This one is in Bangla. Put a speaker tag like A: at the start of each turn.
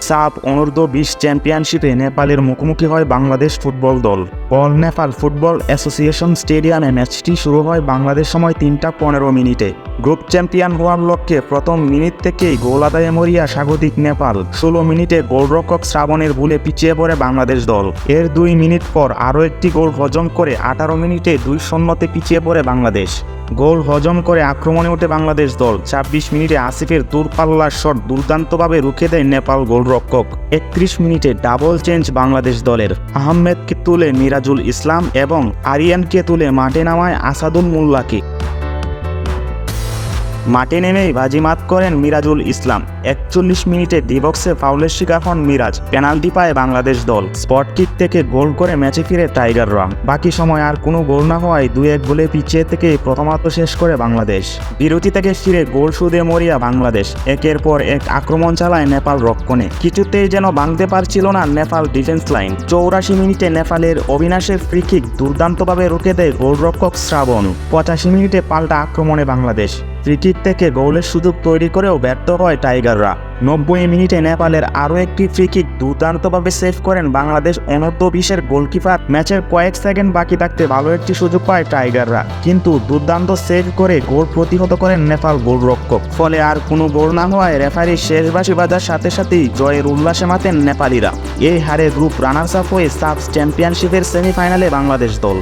A: সাফ অনূর্ধ্ব-20 চ্যাম্পিয়নশিপে নেপালের মুখোমুখি হয় বাংলাদেশ ফুটবল দল। অল নেপাল ফুটবল অ্যাসোসিয়েশন স্টেডিয়ামে ম্যাচটি শুরু হয় বাংলাদেশ সময় 3টা 15 মিনিটে। গ্রুপ চ্যাম্পিয়ন হওয়ার লক্ষ্যে প্রথম মিনিট থেকেই গোল আদায়ে মরিয়া স্বাগতিক নেপাল। 16 মিনিটে গোলরক্ষক শ্রাবণের ভুলে পিছিয়ে পড়ে বাংলাদেশ দল। এর 2 মিনিট পর আরও একটি গোল হজম করে 18 মিনিটে 2-0 পিছিয়ে পড়ে বাংলাদেশ। গোল হজম করে আক্রমণে ওঠে বাংলাদেশ দল। 26 মিনিটে আসিফের দূরপাল্লার শট দুর্দান্তভাবে রুখে দেয় নেপাল গোলরক্ষক। 31 মিনিটে ডাবল চেঞ্জ বাংলাদেশ দলের। আহমেদকে তুলে মিরাজুল ইসলাম এবং আরিয়ানকে তুলে মাঠে নামায় আসাদুল মোল্লাকে। মাঠে নেমেই বাজিমাত করেন মিরাজুল ইসলাম। 41 মিনিটে ডিবক্সে ফাউলের শিকার হন মিরাজ। পেনাল্টি পায় বাংলাদেশ দল। স্পট কিক থেকে গোল করে ম্যাচে ফিরে টাইগাররা। বাকি সময় আর কোনো গোল না হওয়ায় 2-1 গোলে পিছিয়ে থেকে প্রথমার্ধ শেষ করে বাংলাদেশ। বিরতি থেকে ফিরে গোল শোধে মরিয়া বাংলাদেশ। একের পর এক আক্রমণ চালায় নেপাল রক্ষণে। কিছুতেই যেন ভাঙতে পারছিল না নেপাল ডিফেন্স লাইন। 84 মিনিটে নেপালের অবিনাশের ফ্রি কিক দুর্দান্তভাবে রুখে দেয় গোলরক্ষক শ্রাবণ। 85 মিনিটে পাল্টা আক্রমণে বাংলাদেশ। ফ্রি কিক থেকে গোলের সুযোগ তৈরি করেও ব্যর্থ হয় টাইগাররা। 90 মিনিটে নেপালের আরও একটি ফ্রি কিক দুর্দান্তভাবে সেভ করেন বাংলাদেশ অনূর্ধ্ব-20 গোলকিপার। ম্যাচের কয়েক সেকেন্ড বাকি থাকতে ভালো একটি সুযোগ পায় টাইগাররা, কিন্তু দুর্দান্ত সেভ করে গোল প্রতিহত করেন নেপাল গোলরক্ষক। ফলে আর কোনো গোল না হওয়ায় রেফারি শেষ বাঁশি বাজার সাথে সাথেই জয়ের উল্লাসে মাতেন নেপালিরা। এই হারে গ্রুপ রানার্স আপ হয়ে সাফ চ্যাম্পিয়নশিপের সেমিফাইনালে বাংলাদেশ দল।